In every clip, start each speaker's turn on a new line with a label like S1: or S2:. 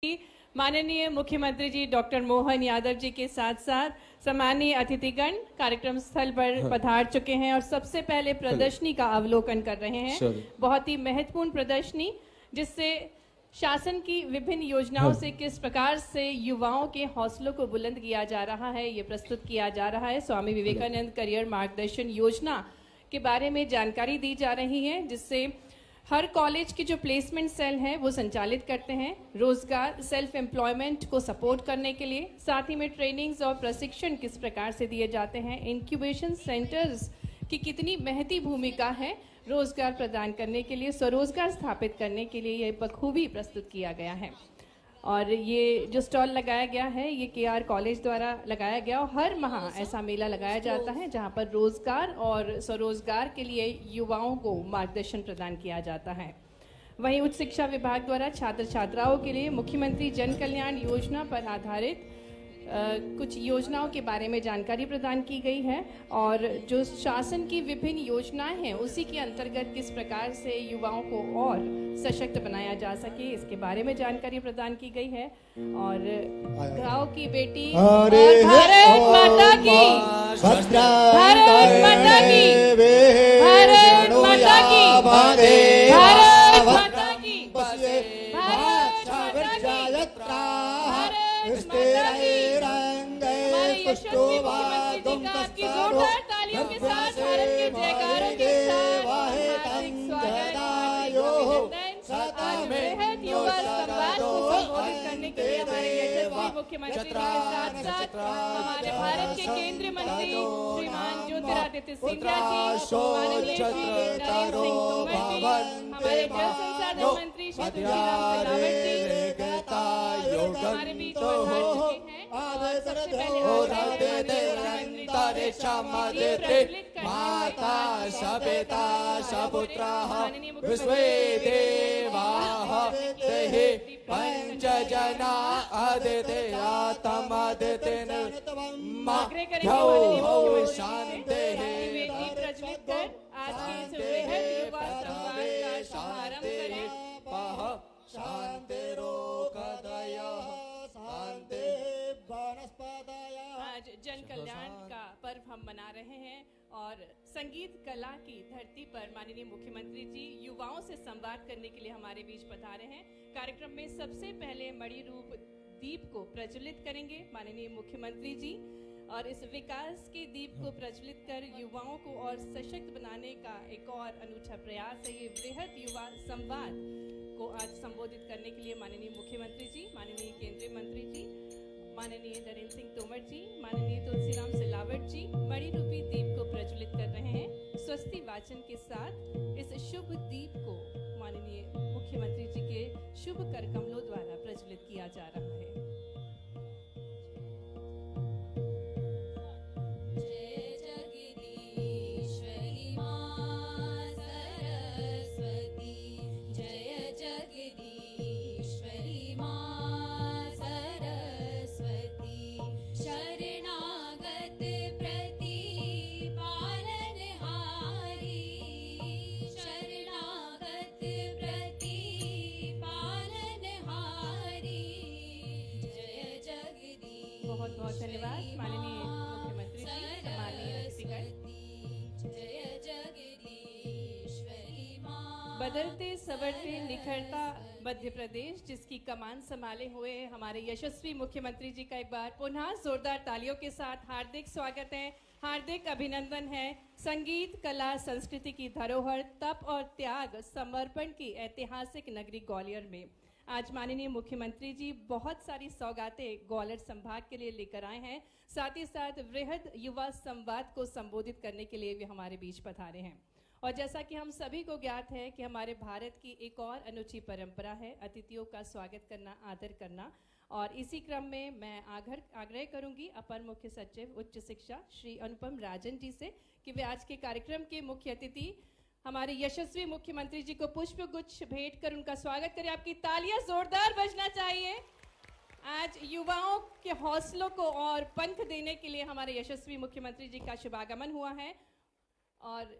S1: माननीय मुख्यमंत्री जी डॉक्टर मोहन यादव जी के साथ साथ सम्मानीय अतिथिगण कार्यक्रम स्थल पर पधार चुके हैं और सबसे पहले प्रदर्शनी का अवलोकन कर रहे हैं। बहुत ही महत्वपूर्ण प्रदर्शनी जिससे शासन की विभिन्न योजनाओं से किस प्रकार से युवाओं के हौसलों को बुलंद किया जा रहा है, ये प्रस्तुत किया जा रहा है। स्वामी विवेकानंद करियर मार्गदर्शन योजना के बारे में जानकारी दी जा रही है, जिससे हर कॉलेज की जो प्लेसमेंट सेल है वो संचालित करते हैं रोजगार सेल्फ एम्प्लॉयमेंट को सपोर्ट करने के लिए। साथ ही में ट्रेनिंग्स और प्रशिक्षण किस प्रकार से दिए जाते हैं, इंक्यूबेशन सेंटर्स की कितनी महती भूमिका है रोजगार प्रदान करने के लिए, स्वरोजगार स्थापित करने के लिए, ये बखूबी प्रस्तुत किया गया है। और ये जो स्टॉल लगाया गया है ये केआर कॉलेज द्वारा लगाया गया और हर माह ऐसा मेला लगाया जाता है जहां पर रोजगार और स्वरोजगार के लिए युवाओं को मार्गदर्शन प्रदान किया जाता है। वहीं उच्च शिक्षा विभाग द्वारा छात्र छात्राओं के लिए मुख्यमंत्री जन कल्याण योजना पर आधारित कुछ योजनाओं के बारे में जानकारी प्रदान की गई है और जो शासन की विभिन्न योजनाएं हैं उसी के अंतर्गत किस प्रकार से युवाओं को और सशक्त बनाया जा सके इसके बारे में जानकारी प्रदान की गई है। और गांव की बेटी भारत माता की, भारत माता की, भारत माता की, भारत माता की, आपकी जोरदार तालियों के साथ भारत के जयकारों के साथ हार्दिक स्वागत। बेहद युवा संवाद को संबोधित करने के लिए हमारे यशस्वी मुख्यमंत्री के साथ साथ हमारे भारत के केंद्रीय मंत्री श्रीमान ज्योतिरादित्य सिंधिया जी, माननीय श्री नरेंद्र सिंह तोमर जी, हमारे जल संसाधन मंत्री श्री तुलसीराम सिलावट जी हमारे बीच पधार चुके हैं। और सबसे पहले
S2: तारे क्षमा देते माता सपिता सपुत्राः विश्वे देवाः देहि पंच जना आदित्या तमादितेन मह्यो शान्तिः
S1: प्रज्वलित कर आज के इस बृहद युवा संवाद का शुभारंभ करें। आज जन कल्याण का पर्व हम मना रहे हैं और संगीत कला की धरती पर माननीय मुख्यमंत्री जी युवाओं से संवाद करने के लिए हमारे बीच पधारे हैं। कार्यक्रम में सबसे पहले मणि रूप दीप को प्रज्वलित करेंगे माननीय मुख्यमंत्री जी और इस विकास के दीप को प्रज्वलित कर युवाओं को और सशक्त बनाने का एक और अनूठा प्रयास है। ये बृहद युवा संवाद को आज संबोधित करने के लिए माननीय मुख्यमंत्री जी, माननीय केंद्रीय मंत्री जी, माननीय नरेंद्र सिंह तोमर जी, माननीय तुलसीराम सिलावट जी मणि रूपी दीप को प्रज्वलित कर रहे हैं। स्वस्ति वाचन के साथ इस शुभ दीप को माननीय मुख्यमंत्री जी के शुभ कर कमलों द्वारा प्रज्वलित किया जा रहा है। बहुत बहुत धन्यवाद माननीय मुख्यमंत्री जी, सम्मानीय अतिथिगण। बदलते सवरते निखरता मध्य प्रदेश जिसकी कमान संभाले हुए हमारे यशस्वी मुख्यमंत्री जी का एक बार पुनः जोरदार तालियों के साथ हार्दिक स्वागत है, हार्दिक अभिनंदन है। संगीत कला संस्कृति की धरोहर, तप और त्याग समर्पण की ऐतिहासिक नगरी ग्वालियर में आज माननीय मुख्यमंत्री जी बहुत सारी सौगातें ग्वालियर संभाग के लिए लेकर आए हैं। साथ ही साथ वृहद युवा संवाद को संबोधित करने के लिए भी हमारे बीच पधारे हैं। और जैसा कि हम सभी को ज्ञात है कि हमारे भारत की एक और अनूठी परंपरा है अतिथियों का स्वागत करना, आदर करना। और इसी क्रम में मैं आग्रह करूंगी अपर मुख्य सचिव उच्च शिक्षा श्री अनुपम राजन जी से कि वे आज के कार्यक्रम के मुख्य अतिथि हमारे यशस्वी मुख्यमंत्री जी को पुष्प गुच्छ भेंट कर उनका स्वागत करें। आपकी तालियां जोरदार बजना चाहिए। आज युवाओं के हौसलों को और पंख देने के लिए हमारे यशस्वी मुख्यमंत्री जी का शुभागमन हुआ है और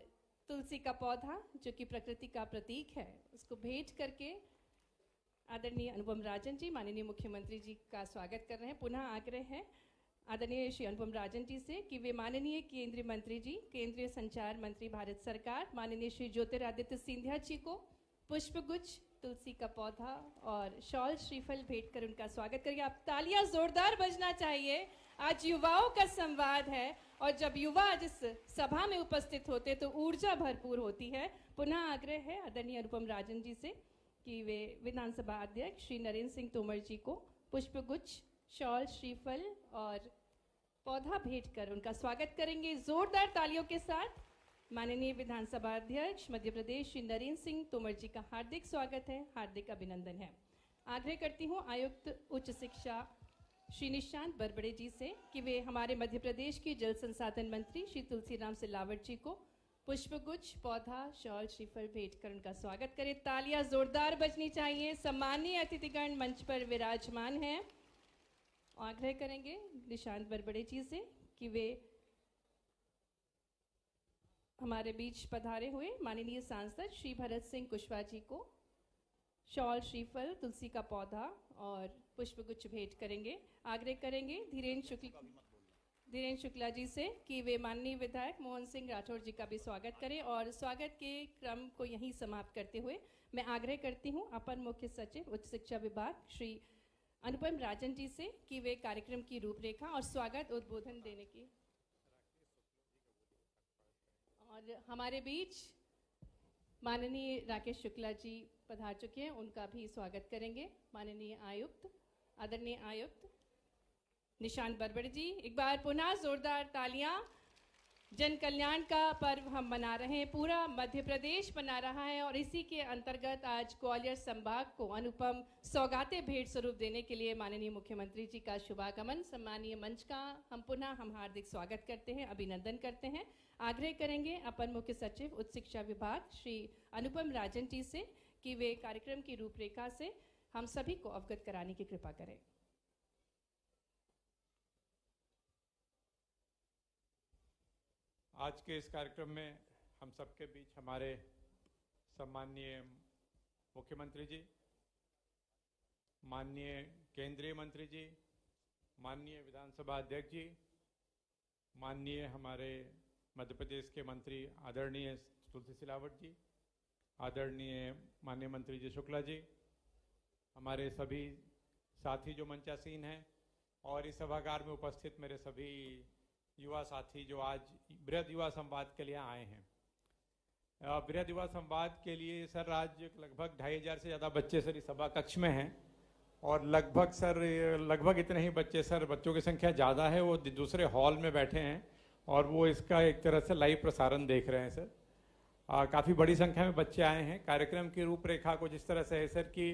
S1: तुलसी का पौधा जो कि प्रकृति का प्रतीक है उसको भेंट करके आदरणीय अनुपम राजन जी, माननीय मुख्यमंत्री जी का स्वागत कर रहे हैं। पुनः आग्रह है आदरणीय श्री अनुपम राजन जी से कि वे माननीय केंद्रीय मंत्री जी, केंद्रीय संचार मंत्री भारत सरकार, माननीय श्री ज्योतिरादित्य सिंधिया जी को पुष्पगुच्छ, तुलसी का पौधा और शॉल श्रीफल भेंट कर उनका स्वागत करिए। आप तालियां जोरदार बजना चाहिए। आज युवाओं का संवाद है और जब युवा जिस सभा में उपस्थित होते तो ऊर्जा भरपूर होती है। पुनः आग्रह है आदरणीय अनुपम राजन जी से कि वे विधानसभा अध्यक्ष श्री नरेंद्र सिंह तोमर जी को पुष्पगुच्छ, शॉल श्रीफल और पौधा भेंट कर उनका स्वागत करेंगे जोरदार तालियों के साथ। माननीय विधानसभा अध्यक्ष मध्य प्रदेश श्री नरेंद्र सिंह तोमर जी का हार्दिक स्वागत है, हार्दिक अभिनंदन है। आग्रह करती हूँ आयुक्त उच्च शिक्षा श्री निशांत बरबड़े जी से कि वे हमारे मध्य प्रदेश के जल संसाधन मंत्री श्री तुलसीराम सिलावट जी को पुष्पगुच्छ, पौधा, शॉल श्रीफल भेंट कर उनका स्वागत करें। तालियां जोरदार बजनी चाहिए। सम्मानीय अतिथिगण मंच पर विराजमान हैं। आग्रह करेंगे निशांत बरबड़े जी से कि वे हमारे बीच पधारे हुए माननीय सांसद श्री भरत सिंह कुशवाहा जी को शॉल श्रीफल, तुलसी का पौधा और पुष्पगुच्छ भेंट करेंगे। आग्रह करेंगे धीरेन्द्र शुक्ला जी से कि वे माननीय विधायक मोहन सिंह राठौर जी का भी स्वागत करें। और स्वागत के क्रम को यहीं समाप्त करते हुए मैं आग्रह करती हूं अपर मुख्य सचिव उच्च शिक्षा विभाग श्री अनुपम राजन जी से कि वे कार्यक्रम की रूपरेखा और स्वागत उद्बोधन देने की। और हमारे बीच माननीय राकेश शुक्ला जी पधार चुके हैं, उनका भी स्वागत करेंगे। माननीय आयुक्त, आदरणीय आयुक्त निशांत बरबड़े जी, एक बार पुनः जोरदार तालियां। जन कल्याण का पर्व हम मना रहे हैं, पूरा मध्य प्रदेश मना रहा है और इसी के अंतर्गत आज ग्वालियर संभाग को अनुपम सौगातें भेंट स्वरूप देने के लिए माननीय मुख्यमंत्री जी का शुभागमन सम्मानीय मंच का हम हार्दिक स्वागत करते हैं, अभिनंदन करते हैं। आग्रह करेंगे अपर मुख्य सचिव उच्च शिक्षा विभाग श्री अनुपम राजन जी से कि वे कार्यक्रम की रूपरेखा से हम सभी को अवगत कराने की कृपा करें।
S3: आज के इस कार्यक्रम में हम सबके बीच हमारे सम्माननीय मुख्यमंत्री जी, माननीय केंद्रीय मंत्री जी, माननीय विधानसभा अध्यक्ष जी, माननीय हमारे मध्य प्रदेश के मंत्री आदरणीय तुलसी सिलावट जी, आदरणीय माननीय मंत्री जी शुक्ला जी, हमारे सभी साथी जो मंचासीन हैं और इस सभागार में उपस्थित मेरे सभी युवा साथी जो आज बृहद युवा संवाद के लिए आए हैं। बृहद युवा संवाद के लिए सर आज लगभग 2500 से ज़्यादा बच्चे सर इस सभा कक्ष में हैं और लगभग इतने ही बच्चे सर, बच्चों की संख्या ज़्यादा है, वो दूसरे हॉल में बैठे हैं और वो इसका एक तरह से लाइव प्रसारण देख रहे हैं सर। काफ़ी बड़ी संख्या में बच्चे आए हैं। कार्यक्रम की रूपरेखा को जिस तरह से है सर कि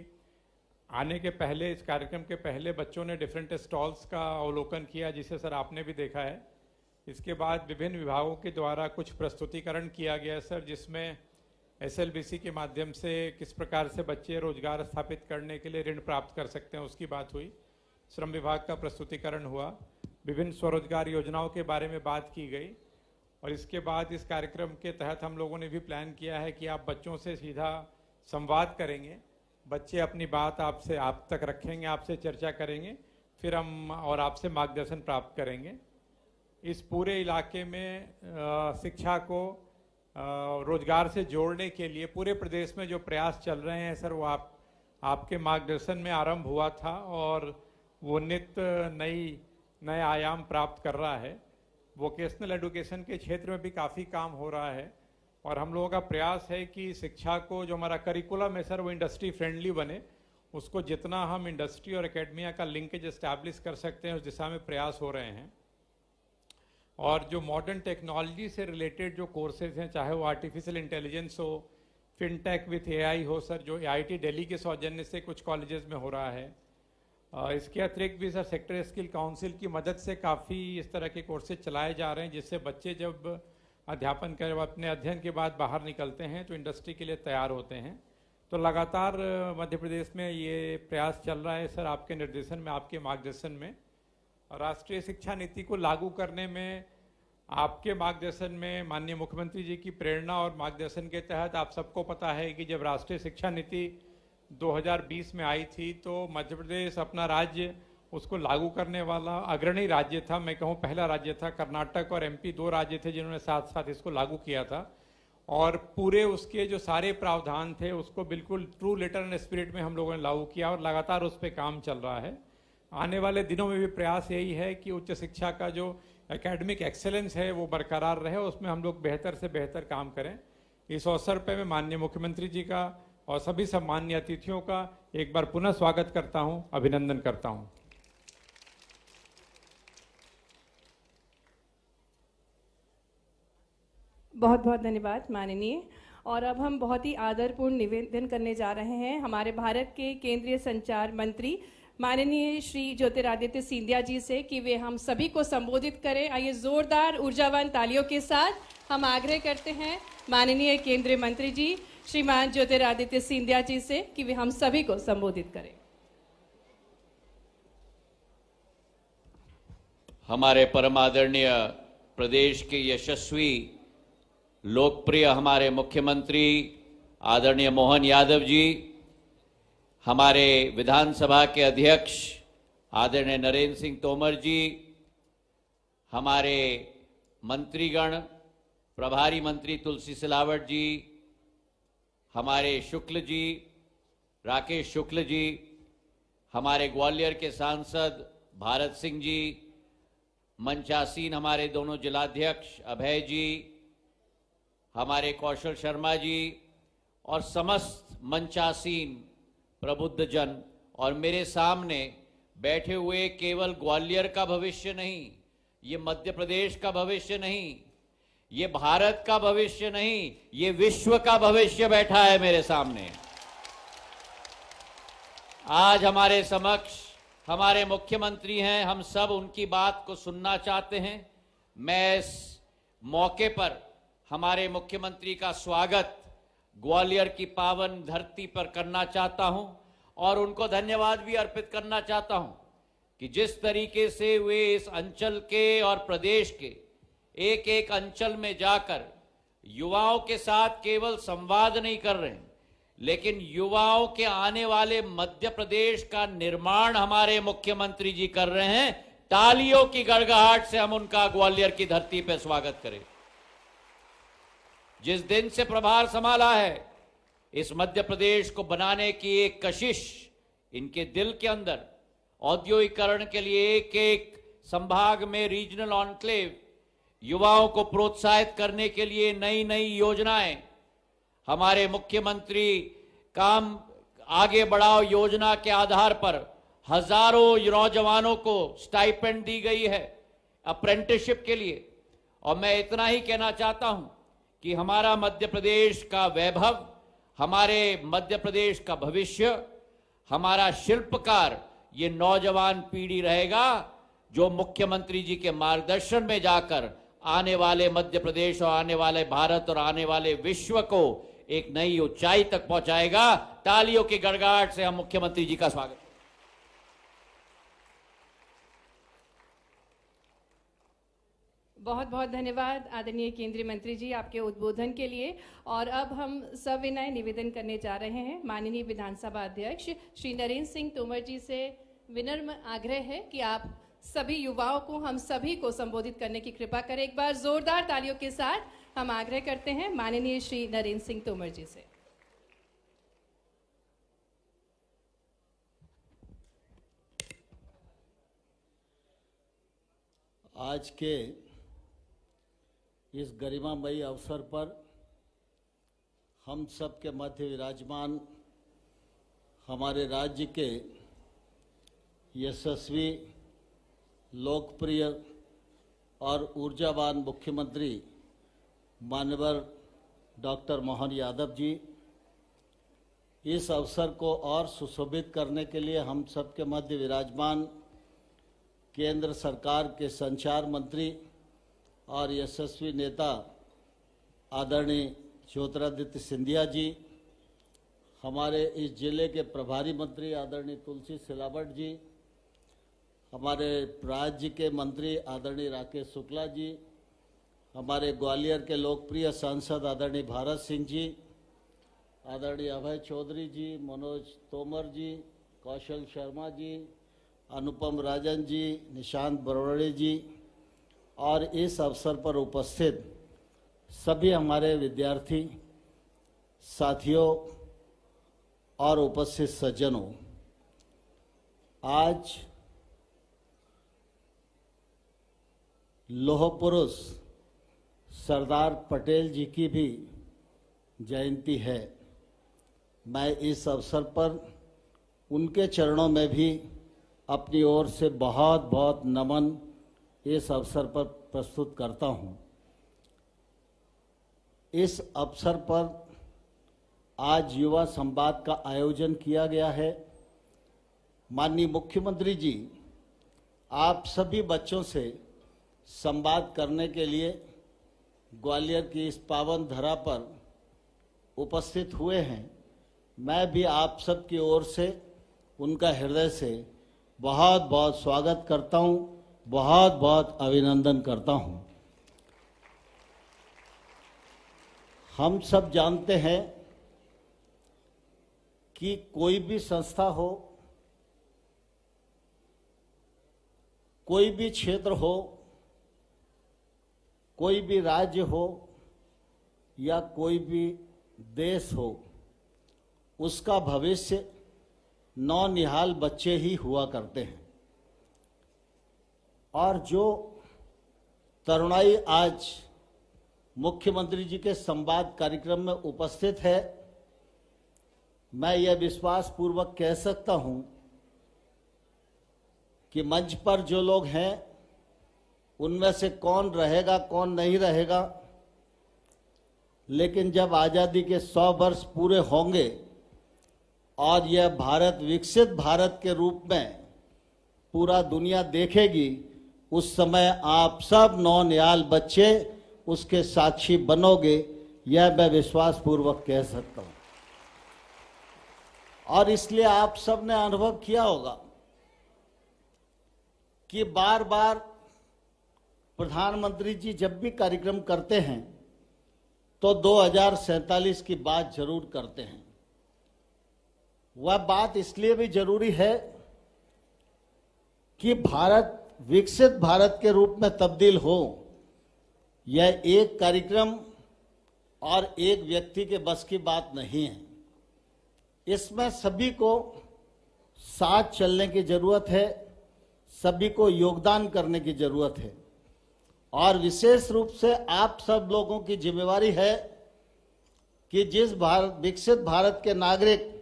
S3: आने के पहले, इस कार्यक्रम के पहले बच्चों ने डिफरेंट स्टॉल्स का अवलोकन किया जिसे सर आपने भी देखा है। इसके बाद विभिन्न विभागों के द्वारा कुछ प्रस्तुतिकरण किया गया सर, जिसमें SLBC के माध्यम से किस प्रकार से बच्चे रोजगार स्थापित करने के लिए ऋण प्राप्त कर सकते हैं उसकी बात हुई। श्रम विभाग का प्रस्तुतिकरण हुआ, विभिन्न स्वरोजगार योजनाओं के बारे में बात की गई और इसके बाद इस कार्यक्रम के तहत हम लोगों ने भी प्लान किया है कि आप बच्चों से सीधा संवाद करेंगे, बच्चे अपनी बात आप तक रखेंगे, आपसे चर्चा करेंगे, फिर हम और आपसे मार्गदर्शन प्राप्त करेंगे। इस पूरे इलाके में शिक्षा को रोजगार से जोड़ने के लिए पूरे प्रदेश में जो प्रयास चल रहे हैं सर, वो आपके मार्गदर्शन में आरंभ हुआ था और वो नित्य नए आयाम प्राप्त कर रहा है। वोकेशनल एजुकेशन के क्षेत्र में भी काफ़ी काम हो रहा है और हम लोगों का प्रयास है कि शिक्षा को जो हमारा करिकुलम है सर वो इंडस्ट्री फ्रेंडली बने। उसको जितना हम इंडस्ट्री और एकेडमिया का लिंकेज एस्टैब्लिश कर सकते हैं उस दिशा में प्रयास हो रहे हैं। और जो मॉडर्न टेक्नोलॉजी से रिलेटेड जो कोर्सेज हैं, चाहे वो आर्टिफिशियल इंटेलिजेंस हो, फिनटेक विथ AI हो सर, जो IIT दिल्ली के सौजन्य से कुछ कॉलेजेस में हो रहा है। इसके अतिरिक्त भी सर सेक्टर स्किल काउंसिल की मदद से काफ़ी इस तरह के कोर्सेज चलाए जा रहे हैं जिससे बच्चे जब अध्यापन कर अपने अध्ययन के बाद बाहर निकलते हैं तो इंडस्ट्री के लिए तैयार होते हैं। तो लगातार मध्य प्रदेश में ये प्रयास चल रहा है सर, आपके निर्देशन में, आपके मार्गदर्शन में। राष्ट्रीय शिक्षा नीति को लागू करने में आपके मार्गदर्शन में, माननीय मुख्यमंत्री जी की प्रेरणा और मार्गदर्शन के तहत आप सबको पता है कि जब राष्ट्रीय शिक्षा नीति 2020 में आई थी, तो मध्य प्रदेश अपना राज्य उसको लागू करने वाला अग्रणी राज्य था। मैं कहूँ पहला राज्य था। कर्नाटक और एमपी 2 राज्य थे जिन्होंने साथ साथ इसको लागू किया था, और पूरे उसके जो सारे प्रावधान थे उसको बिल्कुल ट्रू लेटर एंड स्पिरिट में हम लोगों ने लागू किया, और लगातार उस पर काम चल रहा है। आने वाले दिनों में भी प्रयास यही है कि उच्च शिक्षा का जो एकेडमिक एक्सेलेंस है वो बरकरार रहे, उसमें हम लोग बेहतर से बेहतर काम करें। इस अवसर पर मैं माननीय मुख्यमंत्री जी का और सभी सम्माननीय अतिथियों का एक बार पुनः स्वागत करता हूं, अभिनंदन करता हूं।
S1: बहुत बहुत धन्यवाद माननीय। और अब हम बहुत ही आदरपूर्ण निवेदन करने जा रहे हैं हमारे भारत के केंद्रीय संचार मंत्री माननीय श्री ज्योतिरादित्य सिंधिया जी से कि वे हम सभी को संबोधित करें। आइए जोरदार ऊर्जावान तालियों के साथ हम आग्रह करते हैं माननीय केंद्रीय मंत्री जी श्रीमान ज्योतिरादित्य सिंधिया जी से कि वे हम सभी को संबोधित करें।
S4: हमारे परम आदरणीय प्रदेश के यशस्वी लोकप्रिय हमारे मुख्यमंत्री आदरणीय मोहन यादव जी, हमारे विधानसभा के अध्यक्ष आदरणीय नरेंद्र सिंह तोमर जी, हमारे मंत्रीगण प्रभारी मंत्री तुलसी सिलावट जी, हमारे शुक्ल जी राकेश शुक्ल जी, हमारे ग्वालियर के सांसद भारत सिंह जी, मंचासीन हमारे दोनों जिलाध्यक्ष अभय जी, हमारे कौशल शर्मा जी और समस्त मंचासीन प्रबुद्ध जन, और मेरे सामने बैठे हुए केवल ग्वालियर का भविष्य नहीं, ये मध्य प्रदेश का भविष्य नहीं, ये भारत का भविष्य नहीं, ये विश्व का भविष्य बैठा है मेरे सामने। आज हमारे समक्ष हमारे मुख्यमंत्री हैं, हम सब उनकी बात को सुनना चाहते हैं। मैं इस मौके पर हमारे मुख्यमंत्री का स्वागत ग्वालियर की पावन धरती पर करना चाहता हूं, और उनको धन्यवाद भी अर्पित करना चाहता हूं कि जिस तरीके से वे इस अंचल के और प्रदेश के एक एक अंचल में जाकर युवाओं के साथ केवल संवाद नहीं कर रहे हैं, लेकिन युवाओं के आने वाले मध्य प्रदेश का निर्माण हमारे मुख्यमंत्री जी कर रहे हैं। तालियों की गड़गड़ाहट से हम उनका ग्वालियर की धरती पर स्वागत करें। जिस दिन से प्रभार संभाला है, इस मध्य प्रदेश को बनाने की एक कशिश इनके दिल के अंदर, औद्योगिकरण के लिए एक एक संभाग में रीजनल ऑनक्लेव, युवाओं को प्रोत्साहित करने के लिए नई नई योजनाएं, हमारे मुख्यमंत्री काम आगे बढ़ाओ योजना के आधार पर हजारों नौजवानों को स्टाइपेंड दी गई है अप्रेंटिसशिप के लिए। और मैं इतना ही कहना चाहता हूं कि हमारा मध्य प्रदेश का वैभव, हमारे मध्य प्रदेश का भविष्य, हमारा शिल्पकार ये नौजवान पीढ़ी रहेगा, जो मुख्यमंत्री जी के मार्गदर्शन में जाकर आने वाले मध्य प्रदेश और आने वाले भारत और आने वाले विश्व को एक नई ऊंचाई तक पहुंचाएगा। तालियों की गड़गड़ाहट से हम मुख्यमंत्री जी का स्वागत।
S1: बहुत बहुत धन्यवाद आदरणीय केंद्रीय मंत्री जी आपके उद्बोधन के लिए। और अब हम सविनय निवेदन करने जा रहे हैं माननीय विधानसभा अध्यक्ष श्री नरेंद्र सिंह तोमर जी से विनम्र आग्रह है कि आप सभी युवाओं को, हम सभी को संबोधित करने की कृपा करें। एक बार जोरदार तालियों के साथ हम आग्रह करते हैं माननीय श्री नरेंद्र सिंह तोमर जी से।
S5: आज के इस गरिमामयी अवसर पर हम सब के मध्य विराजमान हमारे राज्य के यशस्वी, लोकप्रिय और ऊर्जावान मुख्यमंत्री माननीय डॉक्टर मोहन यादव जी, इस अवसर को और सुशोभित करने के लिए हम सब के मध्य विराजमान केंद्र सरकार के संचार मंत्री और यशस्वी नेता आदरणीय ज्योतिरादित्य सिंधिया जी, हमारे इस जिले के प्रभारी मंत्री आदरणीय तुलसी सिलावट जी, हमारे राज्य के मंत्री आदरणीय राकेश शुक्ला जी, हमारे ग्वालियर के लोकप्रिय सांसद आदरणीय भारत सिंह जी, आदरणीय अभय चौधरी जी, मनोज तोमर जी, कौशल शर्मा जी, अनुपम राजन जी, निशांत बरोड़े जी और इस अवसर पर उपस्थित सभी हमारे विद्यार्थी साथियों और उपस्थित सज्जनों, आज लौह पुरुष सरदार पटेल जी की भी जयंती है। मैं इस अवसर पर उनके चरणों में भी अपनी ओर से बहुत बहुत नमन इस अवसर पर प्रस्तुत करता हूं। इस अवसर पर आज युवा संवाद का आयोजन किया गया है। माननीय मुख्यमंत्री जी, आप सभी बच्चों से संवाद करने के लिए ग्वालियर की इस पावन धरा पर उपस्थित हुए हैं। मैं भी आप सब की ओर से उनका हृदय से बहुत बहुत स्वागत करता हूं, बहुत बहुत अभिनंदन करता हूं। हम सब जानते हैं कि कोई भी संस्था हो, कोई भी क्षेत्र हो, कोई भी राज्य हो या कोई भी देश हो, उसका भविष्य नौनिहाल बच्चे ही हुआ करते हैं। और जो तरुणाई आज मुख्यमंत्री जी के संवाद कार्यक्रम में उपस्थित है, मैं यह विश्वास पूर्वक कह सकता हूं कि मंच पर जो लोग हैं उनमें से कौन रहेगा कौन नहीं रहेगा, लेकिन जब आजादी के 100 वर्ष पूरे होंगे और यह भारत विकसित भारत के रूप में पूरा दुनिया देखेगी, उस समय आप सब नौनिहाल बच्चे उसके साक्षी बनोगे, यह मैं विश्वास पूर्वक कह सकता हूं। और इसलिए आप सब ने अनुभव किया होगा कि बार बार प्रधानमंत्री जी जब भी कार्यक्रम करते हैं तो 2047 की बात जरूर करते हैं। वह बात इसलिए भी जरूरी है कि भारत विकसित भारत के रूप में तब्दील हो, यह एक कार्यक्रम और एक व्यक्ति के बस की बात नहीं है। इसमें सभी को साथ चलने की जरूरत है, सभी को योगदान करने की जरूरत है। और विशेष रूप से आप सब लोगों की जिम्मेवारी है कि जिस विकसित भारत के नागरिक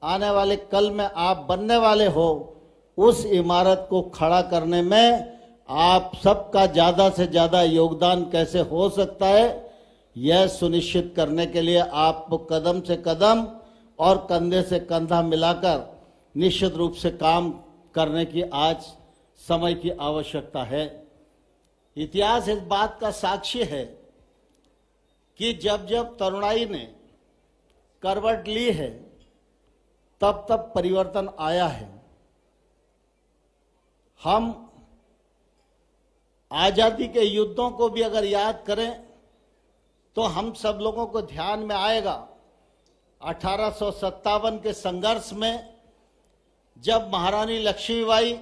S5: आने वाले कल में आप बनने वाले हो, उस इमारत को खड़ा करने में आप सबका ज्यादा से ज्यादा योगदान कैसे हो सकता है, यह सुनिश्चित करने के लिए आपको कदम से कदम और कंधे से कंधा मिलाकर निश्चित रूप से काम करने की आज समय की आवश्यकता है। इतिहास इस बात का साक्षी है कि जब जब तरुणाई ने करवट ली है, तब तब परिवर्तन आया है। हम आजादी के युद्धों को भी अगर याद करें तो हम सब लोगों को ध्यान में आएगा 1857 के संघर्ष में जब महारानी लक्ष्मीबाई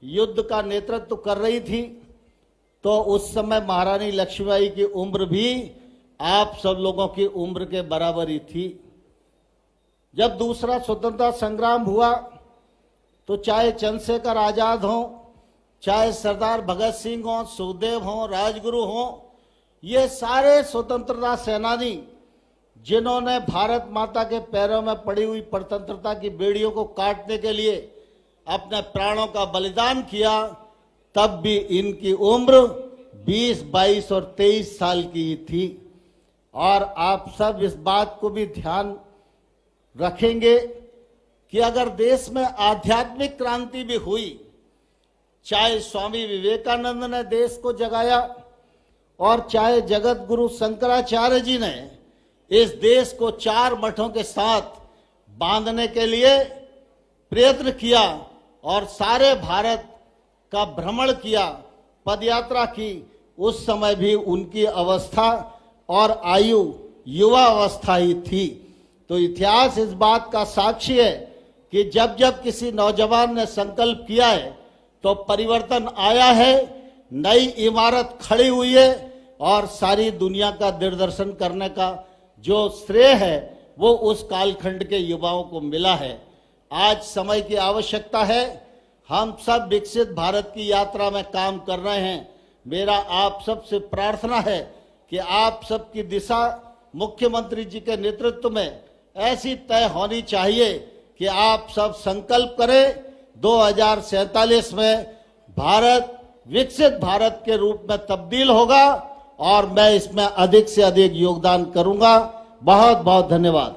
S5: युद्ध का नेतृत्व कर रही थी, तो उस समय महारानी लक्ष्मीबाई की उम्र भी आप सब लोगों की उम्र के बराबर ही थी। जब दूसरा स्वतंत्रता संग्राम हुआ तो चाहे चंद्रशेखर आजाद हो, चाहे सरदार भगत सिंह हो, सुखदेव हो, राजगुरु हो, ये सारे स्वतंत्रता सेनानी जिन्होंने भारत माता के पैरों में पड़ी हुई स्वतंत्रता की बेड़ियों को काटने के लिए अपने प्राणों का बलिदान किया, तब भी इनकी उम्र 20, 22 और 23 साल की ही थी। और आप सब इस बात को भी ध्यान रखेंगे कि अगर देश में आध्यात्मिक क्रांति भी हुई, चाहे स्वामी विवेकानंद ने देश को जगाया और चाहे जगत गुरु शंकराचार्य जी ने इस देश को 4 मठों के साथ बांधने के लिए प्रयत्न किया और सारे भारत का भ्रमण किया, पदयात्रा की, उस समय भी उनकी अवस्था और आयु युवा अवस्था ही थी। तो इतिहास इस बात का साक्षी है कि जब जब किसी नौजवान ने संकल्प किया है तो परिवर्तन आया है, नई इमारत खड़ी हुई है और सारी दुनिया का दिग्दर्शन करने का जो श्रेय है वो उस कालखंड के युवाओं को मिला है। आज समय की आवश्यकता है, हम सब विकसित भारत की यात्रा में काम कर रहे हैं। मेरा आप सबसे प्रार्थना है कि आप सबकी दिशा मुख्यमंत्री जी के नेतृत्व में ऐसी तय होनी चाहिए कि आप सब संकल्प करें 2047 में भारत विकसित भारत के रूप में तब्दील होगा और मैं इसमें अधिक से अधिक योगदान करूंगा। बहुत बहुत धन्यवाद।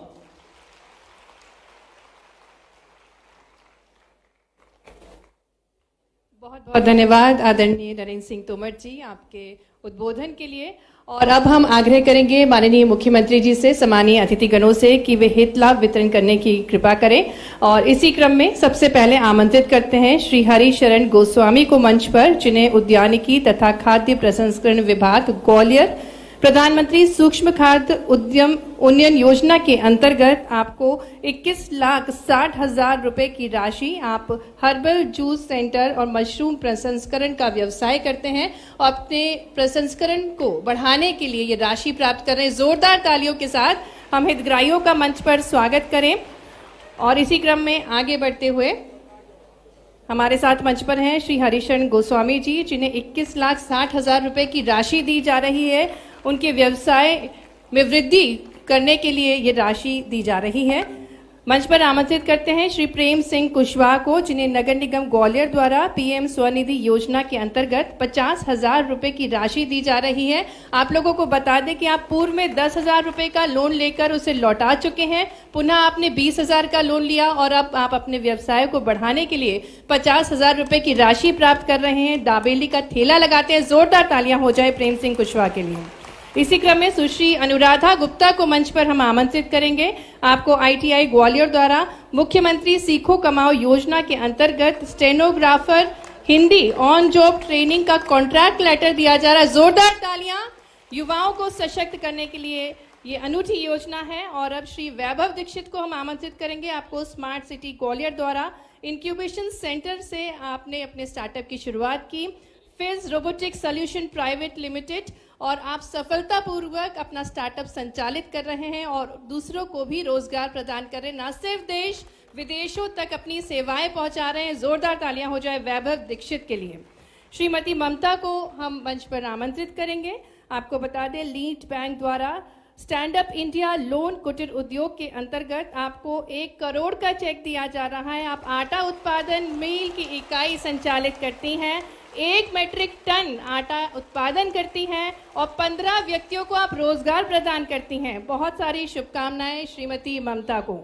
S1: बहुत बहुत धन्यवाद आदरणीय नरेंद्र सिंह तोमर जी आपके उद्बोधन के लिए। और अब हम आग्रह करेंगे माननीय मुख्यमंत्री जी से, सम्मानीय अतिथिगणों से कि वे हित लाभ वितरण करने की कृपा करें। और इसी क्रम में सबसे पहले आमंत्रित करते हैं श्री हरिशरण गोस्वामी को मंच पर, जिन्हें उद्यानिकी तथा खाद्य प्रसंस्करण विभाग ग्वालियर प्रधानमंत्री सूक्ष्म खाद्य उद्यम उन्नयन योजना के अंतर्गत आपको 21,60,000 रुपए की राशि, आप हर्बल जूस सेंटर और मशरूम प्रसंस्करण का व्यवसाय करते हैं और अपने प्रसंस्करण को बढ़ाने के लिए ये राशि प्राप्त कर रहे हैं। जोरदार तालियों के साथ हम हितग्राहियों का मंच पर स्वागत करें। और इसी क्रम में आगे बढ़ते हुए हमारे साथ मंच पर हैं श्री हरिशरण गोस्वामी जी, जिन्हें 21,60,000 रुपए की राशि दी जा रही है। उनके व्यवसाय में वृद्धि करने के लिए ये राशि दी जा रही है। मंच पर आमंत्रित करते हैं श्री प्रेम सिंह कुशवाहा को, जिन्हें नगर निगम ग्वालियर द्वारा पीएम स्वनिधि योजना के अंतर्गत 50,000 रुपए की राशि दी जा रही है। आप लोगों को बता दें कि आप पूर्व में 10,000 रुपए का लोन लेकर उसे लौटा चुके हैं, पुनः आपने 20,000 का लोन लिया और अब आप अपने व्यवसाय को बढ़ाने के लिए 50,000 रुपए की राशि प्राप्त कर रहे हैं। दाबेली का ठेला लगाते हैं। जोरदार तालियां हो जाए प्रेम सिंह कुशवाहा के लिए। इसी क्रम में सुश्री अनुराधा गुप्ता को मंच पर हम आमंत्रित करेंगे। आपको आईटीआई ग्वालियर द्वारा मुख्यमंत्री सीखो कमाओ योजना के अंतर्गत stenographer Hindi on job training का कॉन्ट्रैक्ट लेटर दिया जा रहा है। जोरदार तालियां। युवाओं को सशक्त करने के लिए ये अनूठी योजना है। और अब श्री वैभव दीक्षित को हम आमंत्रित करेंगे। आपको स्मार्ट सिटी ग्वालियर द्वारा इंक्यूबेशन सेंटर से आपने अपने स्टार्टअप की शुरुआत की, फिज रोबोटिक सोल्यूशन प्राइवेट लिमिटेड, और आप सफलतापूर्वक अपना स्टार्टअप संचालित कर रहे हैं और दूसरों को भी रोजगार प्रदान कर रहे हैं। न सिर्फ देश विदेशों तक अपनी सेवाएं पहुंचा रहे हैं। जोरदार तालियां हो जाए वैभव दीक्षित के लिए। श्रीमती ममता को हम मंच पर आमंत्रित करेंगे। आपको बता दें लीड बैंक द्वारा स्टैंड अप इंडिया लोन कुटीर उद्योग के अंतर्गत आपको 1 करोड़ का चेक दिया जा रहा है। आप आटा उत्पादन मिल की इकाई संचालित करती हैं, 1 मीट्रिक टन आटा उत्पादन करती हैं और 15 व्यक्तियों को आप रोजगार प्रदान करती हैं। बहुत सारी शुभकामनाएं श्रीमती ममता को।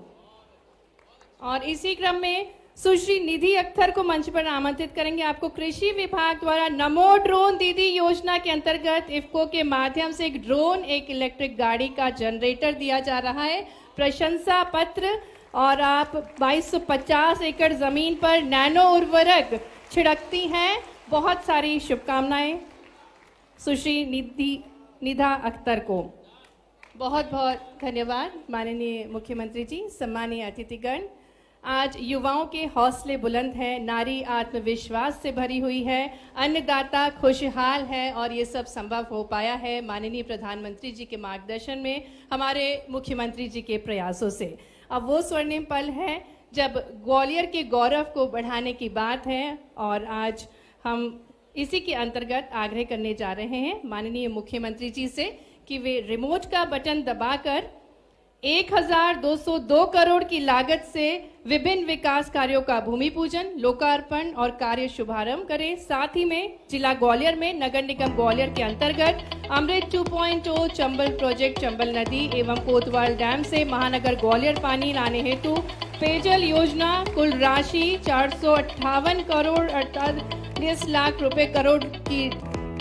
S1: और इसी क्रम में सुश्री निधि अख्तर को मंच पर आमंत्रित करेंगे। आपको कृषि विभाग द्वारा नमो ड्रोन दीदी योजना के अंतर्गत इफ्को के माध्यम से एक ड्रोन, एक इलेक्ट्रिक गाड़ी का जनरेटर दिया जा रहा है, प्रशंसा पत्र, और आप 2250 एकड़ जमीन पर नैनो उर्वरक छिड़कती हैं। बहुत सारी शुभकामनाएं सुश्री निधा अख्तर को। बहुत बहुत धन्यवाद माननीय मुख्यमंत्री जी। सम्मानीय अतिथिगण, आज युवाओं के हौसले बुलंद हैं, नारी आत्मविश्वास से भरी हुई है, अन्नदाता खुशहाल है और ये सब संभव हो पाया है माननीय प्रधानमंत्री जी के मार्गदर्शन में, हमारे मुख्यमंत्री जी के प्रयासों से। अब वो स्वर्णिम पल है जब ग्वालियर के गौरव को बढ़ाने की बात है और आज हम इसी के अंतर्गत आग्रह करने जा रहे हैं माननीय मुख्यमंत्री जी से कि वे रिमोट का बटन दबाकर 1,202 करोड़ की लागत से विभिन्न विकास कार्यों का भूमि पूजन, लोकार्पण और कार्य शुभारंभ करें। साथ ही में जिला ग्वालियर में नगर निगम ग्वालियर के अंतर्गत अमृत 2.0 चंबल प्रोजेक्ट, चंबल नदी एवं कोतवाल डैम से महानगर ग्वालियर पानी लाने हेतु पेयजल योजना, कुल राशि 458 करोड़ 48 लाख रुपए करोड़ की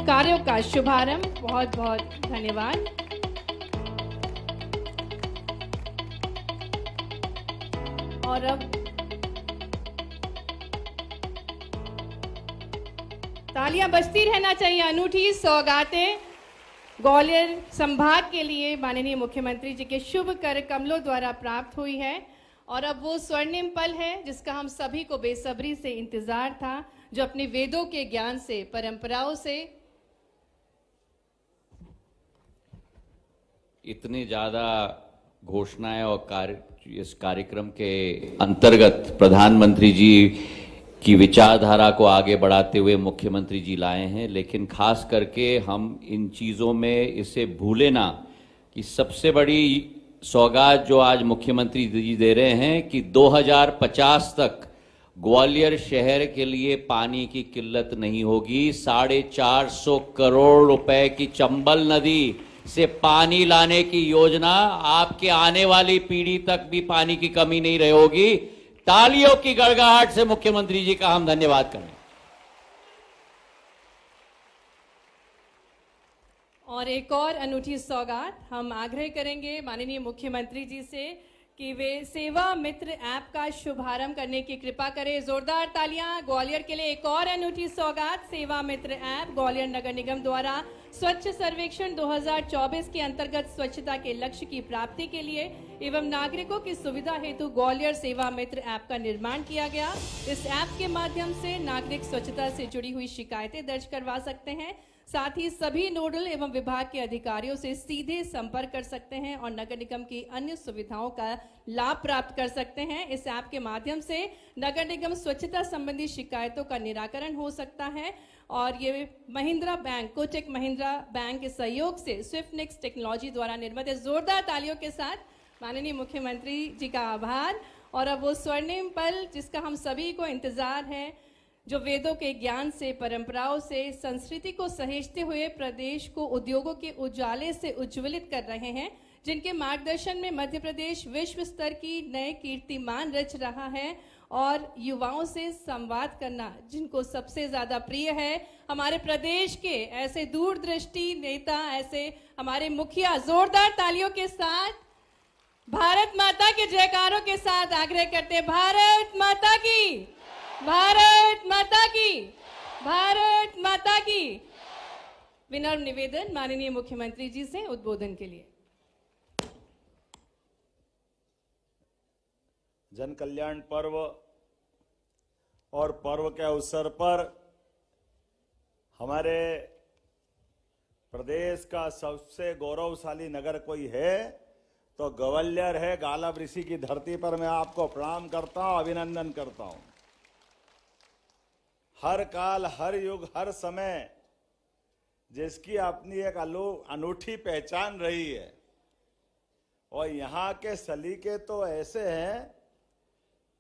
S1: कार्यों का शुभारंभ। बहुत बहुत धन्यवाद। और अब तालियां बजती रहना चाहिए। अनूठी सौगातें ग्वालियर संभाग के लिए माननीय मुख्यमंत्री जी के शुभ कर कमलों द्वारा प्राप्त हुई है और अब वो स्वर्णिम पल है जिसका हम सभी को बेसब्री से इंतजार था, जो अपने वेदों के ज्ञान से, परंपराओं से
S4: इतनी ज्यादा घोषणाएं और इस कार्यक्रम के अंतर्गत प्रधानमंत्री जी की विचारधारा को आगे बढ़ाते हुए मुख्यमंत्री जी लाए हैं, लेकिन खास करके हम इन चीजों में इसे भूले ना कि सबसे बड़ी सौगात जो आज मुख्यमंत्री जी दे रहे हैं कि 2050 तक ग्वालियर शहर के लिए पानी की किल्लत नहीं होगी। 450 करोड़ रुपए की चंबल नदी से पानी लाने की योजना, आपके आने वाली पीढ़ी तक भी पानी की कमी नहीं रही होगी। तालियों की गड़गड़ाहट से मुख्यमंत्री जी का हम धन्यवाद करें।
S1: और एक और अनूठी सौगात हम आग्रह करेंगे माननीय मुख्यमंत्री जी से कि वे सेवा मित्र ऐप का शुभारंभ करने की कृपा करें। जोरदार तालियां ग्वालियर के लिए। एक और अनूठी सौगात, सेवा मित्र ऐप ग्वालियर नगर निगम द्वारा स्वच्छ सर्वेक्षण 2024 के अंतर्गत स्वच्छता के लक्ष्य की प्राप्ति के लिए एवं नागरिकों की सुविधा हेतु ग्वालियर सेवा मित्र ऐप का निर्माण किया गया। इस ऐप के माध्यम से नागरिक स्वच्छता से जुड़ी हुई शिकायतें दर्ज करवा सकते हैं, साथ ही सभी नोडल एवं विभाग के अधिकारियों से सीधे संपर्क कर सकते हैं और नगर निगम की अन्य सुविधाओं का लाभ प्राप्त कर सकते हैं। इस ऐप के माध्यम से नगर निगम स्वच्छता संबंधी शिकायतों का निराकरण हो सकता है और ये महिंद्रा बैंक, कोटक महिंद्रा बैंक के सहयोग से स्विफ्ट नेक्स्ट टेक्नोलॉजी द्वारा निर्मित है। जोरदार तालियों के साथ माननीय मुख्यमंत्री जी का आभार। और अब वो स्वर्णिम पल जिसका हम सभी को इंतजार है, जो वेदों के ज्ञान से, परंपराओं से, संस्कृति को सहेजते हुए प्रदेश को उद्योगों के उजाले से उज्ज्वलित कर रहे हैं, जिनके मार्गदर्शन में मध्य प्रदेश विश्व स्तर की नए कीर्तिमान रच रहा है और युवाओं से संवाद करना जिनको सबसे ज्यादा प्रिय है। हमारे प्रदेश के ऐसे दूरदृष्टि नेता, ऐसे हमारे मुखिया, जोरदार तालियों के साथ भारत माता के जयकारों के साथ आग्रह करते हैं, भारत माता की, भारत माता की, भारत माता की। विनम्र निवेदन माननीय मुख्यमंत्री जी से उद्बोधन के लिए।
S6: जन कल्याण पर्व और पर्व के अवसर पर हमारे प्रदेश का सबसे गौरवशाली नगर कोई है तो ग्वालियर है। गालब ऋषि की धरती पर मैं आपको प्रणाम करता हूं, अभिनंदन करता हूं। हर काल, हर युग, हर समय जिसकी अपनी एक अनूठी पहचान रही है और यहाँ के सलीके तो ऐसे हैं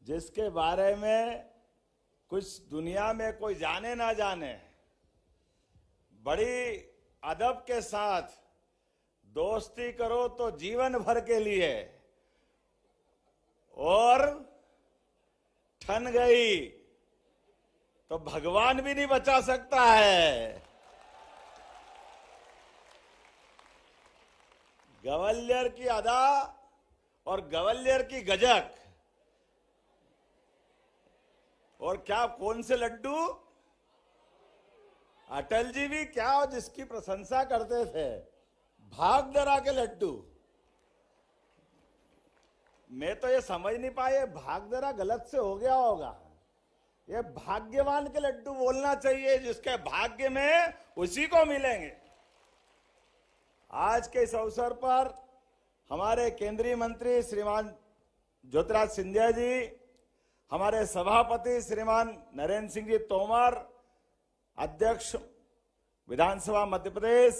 S6: जिसके बारे में कुछ दुनिया में कोई जाने ना जाने। बड़ी अदब के साथ दोस्ती करो तो जीवन भर के लिए, और ठन गई तो भगवान भी नहीं बचा सकता है। ग्वालियर की अदा और ग्वालियर की गजक, और क्या कौन से लड्डू, अटल जी भी क्या जिसकी प्रशंसा करते थे, भागदरा के लड्डू। मैं तो ये समझ नहीं पाया, भागदरा गलत से हो गया होगा। ये भाग्यवान के लड्डू बोलना चाहिए, जिसके भाग्य में उसी को मिलेंगे। आज के इस अवसर पर हमारे केंद्रीय मंत्री श्रीमान ज्योतिराज सिंधिया जी, हमारे सभापति श्रीमान नरेंद्र सिंह जी तोमर, अध्यक्ष विधानसभा मध्य प्रदेश,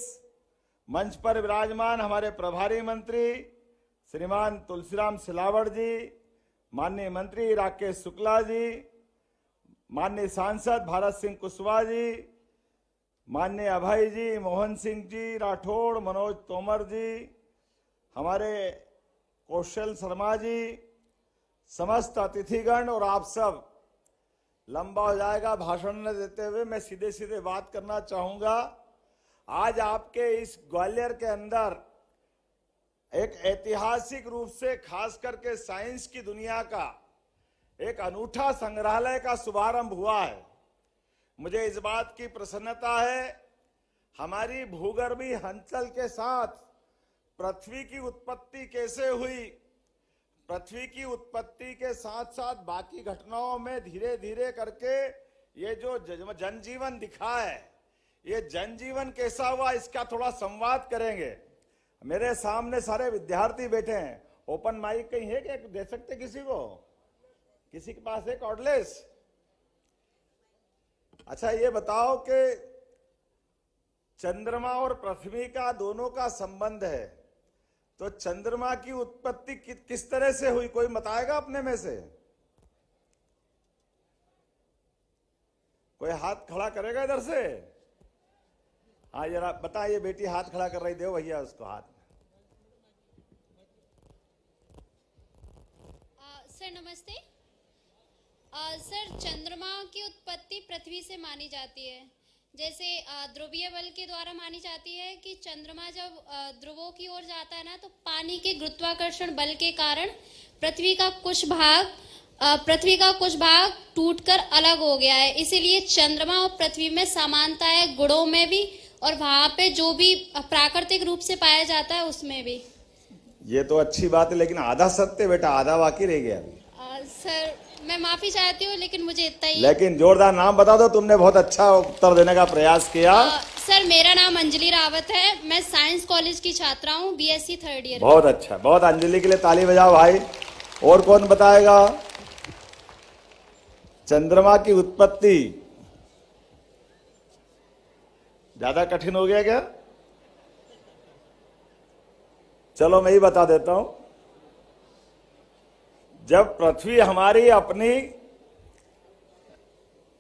S6: मंच पर विराजमान हमारे प्रभारी मंत्री श्रीमान तुलसीराम सिलावट जी, माननीय मंत्री राकेश शुक्ला जी, माननीय सांसद भारत सिंह कुशवाहा जी, माननीय अभय जी, मोहन सिंह जी राठौड़, मनोज तोमर जी, हमारे कौशल शर्मा जी, समस्त अतिथिगण और आप सब। लंबा हो जाएगा भाषण न देते हुए, मैं सीधे सीधे बात करना चाहूंगा। आज आपके इस ग्वालियर के अंदर एक ऐतिहासिक रूप से खास करके साइंस की दुनिया का एक अनूठा संग्रहालय का शुभारंभ हुआ है। मुझे इस बात की प्रसन्नता है, हमारी भूगर्भीय हलचल के साथ पृथ्वी की उत्पत्ति कैसे हुई, पृथ्वी की उत्पत्ति के साथ साथ बाकी घटनाओं में धीरे धीरे करके ये जो जनजीवन दिखा है, ये जनजीवन कैसा हुआ, इसका थोड़ा संवाद करेंगे। मेरे सामने सारे विद्यार्थी बैठे हैं। ओपन माइक कहीं है क्या, दे सकते किसी को? किसी के पास है कॉर्डलेस? अच्छा ये बताओ कि चंद्रमा और पृथ्वी का दोनों का संबंध है, तो चंद्रमा की उत्पत्ति किस तरह से हुई, कोई बताएगा अपने में से? कोई हाथ खड़ा करेगा इधर से? हाँ जरा बताइए, बेटी हाथ खड़ा कर रही, दो भैया उसको हाथ।
S7: सर नमस्ते। सर चंद्रमा की उत्पत्ति पृथ्वी से मानी जाती है। जैसे ध्रुवीय बल के द्वारा मानी जाती है कि चंद्रमा जब ध्रुवों की ओर जाता है ना, तो पानी के गुरुत्वाकर्षण बल के कारण पृथ्वी का कुछ भाग टूटकर अलग हो गया है। इसीलिए चंद्रमा और पृथ्वी में समानता है, गुणों में भी और वहां पे जो भी प्राकृतिक रूप से पाया जाता है उसमें भी।
S6: ये तो अच्छी बात है, लेकिन आधा सत्य बेटा, आधा बाकी रह गया अभी।
S7: सर मैं माफी चाहती हूँ, लेकिन मुझे इतना ही।
S6: लेकिन जोरदार नाम बता दो, तुमने बहुत अच्छा उत्तर देने का प्रयास किया।
S7: सर मेरा नाम अंजलि रावत है, मैं साइंस कॉलेज की छात्रा हूँ, बीएससी 3rd ईयर।
S6: बहुत अच्छा, बहुत। अंजलि के लिए ताली बजाओ भाई। और कौन बताएगा? चंद्रमा की उत्पत्ति ज्यादा कठिन हो गया क्या? चलो मैं ही बता देता हूं। जब पृथ्वी हमारी अपनी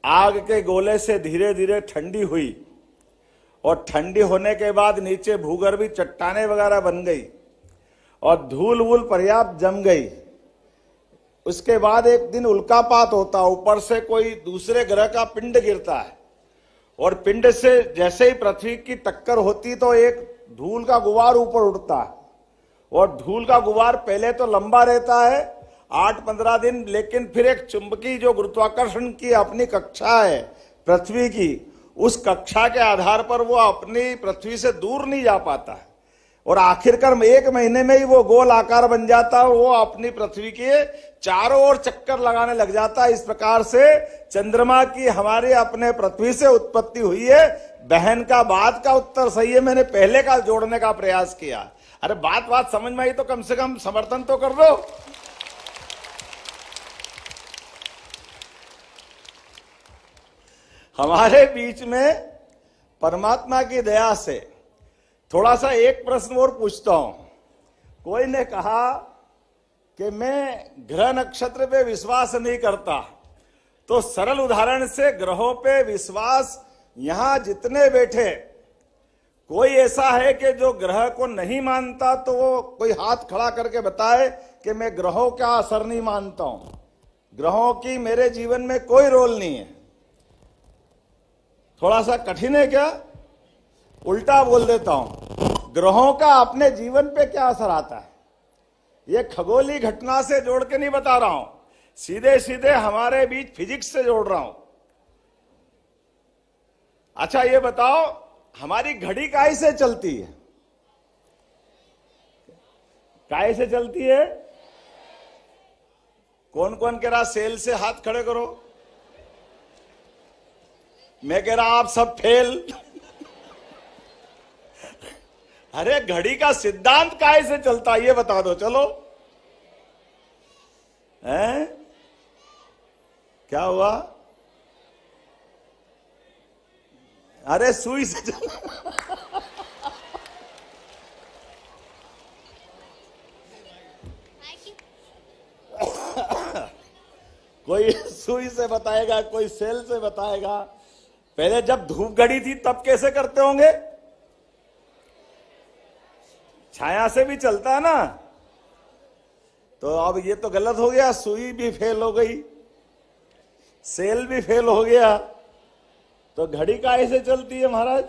S6: आग के गोले से धीरे धीरे ठंडी हुई और ठंडी होने के बाद नीचे भूगर्भीय चट्टानें वगैरह बन गई और धूल वूल पर्याप्त जम गई, उसके बाद एक दिन उल्कापात होता, ऊपर से कोई दूसरे ग्रह का पिंड गिरता है और पिंड से जैसे ही पृथ्वी की टक्कर होती तो एक धूल का गुबार ऊपर उड़ता है और धूल का गुबार पहले तो लंबा रहता है 8-15 दिन, लेकिन फिर एक चुंबकीय जो गुरुत्वाकर्षण की अपनी कक्षा है पृथ्वी की, उस कक्षा के आधार पर वो अपनी पृथ्वी से दूर नहीं जा पाता है और आखिरकार 1 महीने में ही वो गोल आकार बन जाता है, वो अपनी पृथ्वी के चारों ओर चक्कर लगाने लग जाता है। इस प्रकार से चंद्रमा की हमारे अपने पृथ्वी से उत्पत्ति हुई है। बहन का बाद का उत्तर सही है, मैंने पहले का जोड़ने का प्रयास किया। अरे बात समझ में आई तो कम से कम समर्थन तो कर दो। हमारे बीच में परमात्मा की दया से थोड़ा सा एक प्रश्न और पूछता हूं। कोई ने कहा कि मैं ग्रह नक्षत्र पे विश्वास नहीं करता, तो सरल उदाहरण से ग्रहों पे विश्वास, यहां जितने बैठे कोई ऐसा है कि जो ग्रह को नहीं मानता, तो वो कोई हाथ खड़ा करके बताए कि मैं ग्रहों का असर नहीं मानता हूं, ग्रहों की मेरे जीवन में कोई रोल नहीं है। थोड़ा सा कठिन है क्या? उल्टा बोल देता हूं, ग्रहों का अपने जीवन पे क्या असर आता है, ये खगोलीय घटना से जोड़ के नहीं बता रहा हूं, सीधे सीधे हमारे बीच फिजिक्स से जोड़ रहा हूं। अच्छा ये बताओ, हमारी घड़ी काहे से चलती है? काहे से चलती है? कौन कौन कह रहा सेल से? हाथ खड़े करो। मैं कह रहा आप सब फेल। अरे घड़ी का सिद्धांत काहे से चलता है ये बता दो। चलो हैं? क्या हुआ? अरे सुई से कोई सुई से बताएगा, कोई सेल से बताएगा। पहले जब धूप घड़ी थी तब कैसे करते होंगे? छाया से भी चलता है ना। तो अब ये तो गलत हो गया, सुई भी फेल हो गई, सेल भी फेल हो गया, तो घड़ी काहे से चलती है महाराज?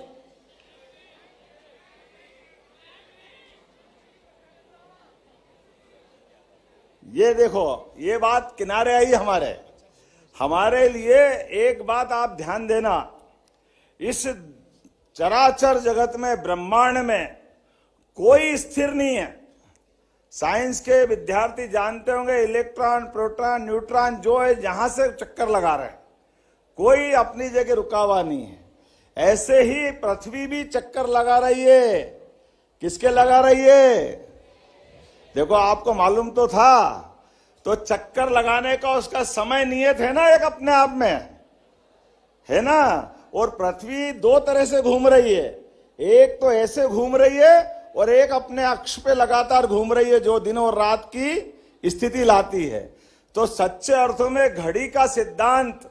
S6: ये देखो, ये बात किनारे आई हमारे लिए। एक बात आप ध्यान देना, इस चराचर जगत में, ब्रह्मांड में कोई स्थिर नहीं है। साइंस के विद्यार्थी जानते होंगे, इलेक्ट्रॉन, प्रोटॉन, न्यूट्रॉन जो है जहां से चक्कर लगा रहे हैं, कोई अपनी जगह रुका हुआ नहीं है। ऐसे ही पृथ्वी भी चक्कर लगा रही है। किसके लगा रही है? देखो, आपको मालूम तो था। तो चक्कर लगाने का उसका समय नियत है ना, एक अपने आप में है ना। और पृथ्वी दो तरह से घूम रही है, एक तो ऐसे घूम रही है और एक अपने अक्ष पे लगातार घूम रही है, जो दिन और रात की स्थिति लाती है। तो सच्चे अर्थों में घड़ी का सिद्धांत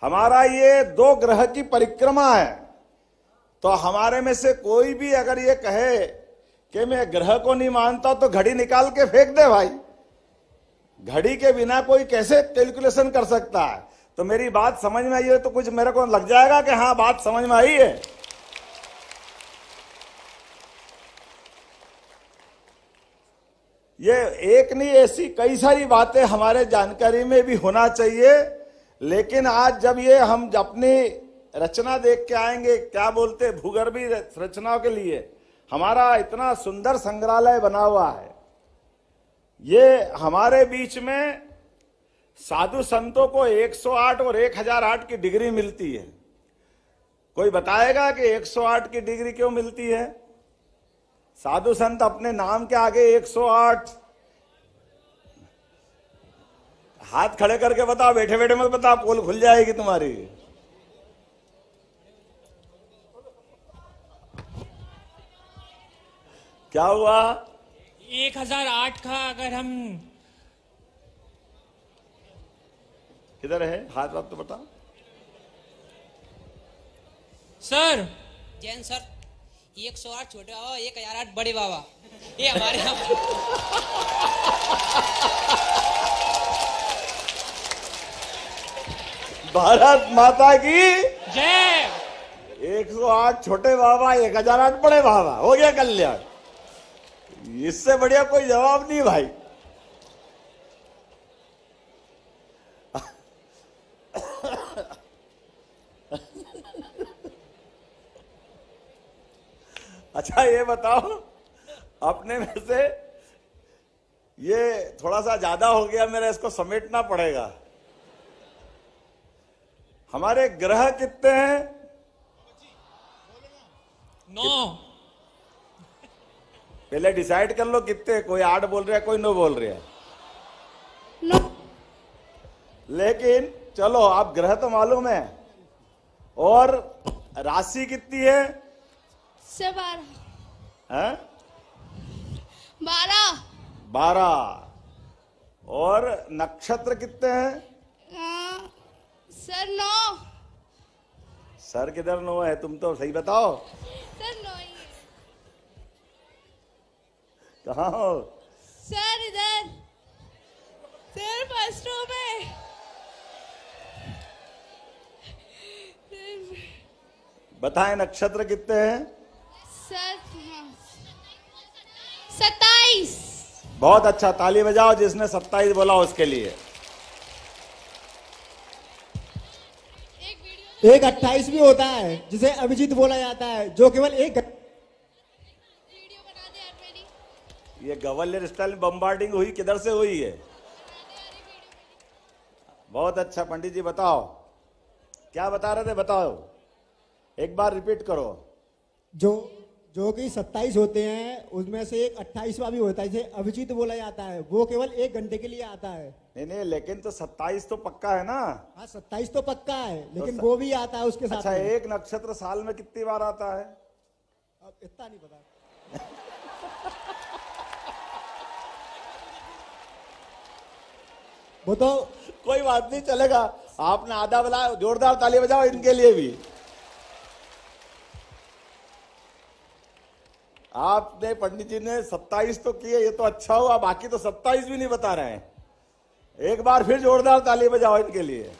S6: हमारा ये दो ग्रह की परिक्रमा है। तो हमारे में से कोई भी अगर ये कहे कि मैं ग्रह को नहीं मानता, तो घड़ी निकाल के फेंक दे भाई। घड़ी के बिना कोई कैसे कैलकुलेशन कर सकता है? तो मेरी बात समझ में आई है तो कुछ मेरे को लग जाएगा कि हाँ, बात समझ में आई है। ये एक नहीं, ऐसी कई सारी बातें हमारे जानकारी में भी होना चाहिए। लेकिन आज जब ये हम अपनी रचना देख के आएंगे, क्या बोलते भूगर्भीय रचनाओं के लिए हमारा इतना सुंदर संग्रहालय बना हुआ है। ये हमारे बीच में साधु संतों को 108 और 1008 की डिग्री मिलती है। कोई बताएगा कि 108 की डिग्री क्यों मिलती है? साधु संत अपने नाम के आगे 108, हाथ खड़े करके बताओ, बैठे बैठे मत बताओ, पोल खुल जाएगी तुम्हारी। क्या हुआ?
S2: 1008 का अगर हम
S6: किधर है हाथ? बात तो बताओ
S2: सर।
S8: जैन सर, 108 छोटे बाबा, 1008 बड़े बाबा, ये हमारे यहाँ।
S6: भारत माता की
S2: जय।
S6: 108 छोटे बाबा, 1008 बड़े बाबा, हो गया कल्याण। इससे बढ़िया कोई जवाब नहीं भाई। अच्छा ये बताओ, अपने में से ये थोड़ा सा ज्यादा हो गया मेरा, इसको समेटना पड़ेगा। हमारे ग्रह कितने हैं?
S2: 9।
S6: पहले डिसाइड कर लो कितने। कोई 8 बोल रहा है, कोई 9 बोल रहा है। लेकिन चलो, आप ग्रह तो मालूम है। और राशि कितनी है? 12। और नक्षत्र कितने हैं?
S7: सर 9।
S6: सर किधर 9 है? तुम तो सही बताओ,
S7: सर 9 ही है।
S6: कहाँ हो?
S7: सर इधर, सर फर्स्ट रो में।
S6: बताएं नक्षत्र कितने हैं?
S7: सर 27।
S6: बहुत अच्छा, ताली बजाओ जिसने 27 बोला उसके लिए।
S9: एक 28 भी होता है जिसे अभिजीत बोला जाता है, जो केवल एक
S7: वीडियो बना दे यार मेरी।
S6: ये गवर्नर स्टाइल में बम्बार्डिंग हुई, किधर से हुई है? बहुत अच्छा। पंडित जी बताओ, क्या बता रहे थे? बताओ, एक बार रिपीट करो।
S9: जो कि 27 होते हैं, उसमें से एक 28वां भी होता है जिसे अभिजीत बोला जाता है, वो केवल 1 घंटे के लिए आता है।
S6: नहीं, लेकिन तो 27 तो पक्का है ना?
S9: हाँ, 27 तो पक्का है, लेकिन वो भी आता है उसके साथ।
S6: अच्छा, एक नक्षत्र साल में कितनी बार आता है?
S9: अब इतना नहीं पता। वो तो
S6: कोई बात नहीं, चलेगा। आपने आधा बोला, जोरदार ताली बजाओ इनके लिए भी। आपने, पंडित जी ने 27 तो किए, ये तो अच्छा हुआ। बाकी तो 27 भी नहीं बता रहे हैं। एक बार फिर जोरदार ताली बजाओ इनके लिए।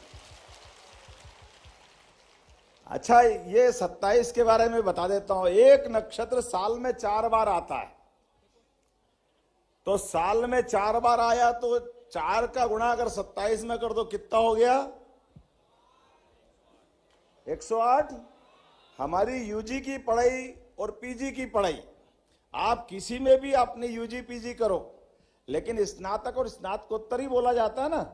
S6: अच्छा, ये 27 के बारे में बता देता हूं। एक नक्षत्र साल में 4 बार आता है। तो साल में 4 बार आया तो 4 का गुणा अगर 27 में कर दो, कितना हो गया? 108। हमारी यूजी की पढ़ाई और पीजी की पढ़ाई, आप किसी में भी अपनी यूजी पीजी करो, लेकिन स्नातक और स्नातकोत्तर ही बोला जाता है ना।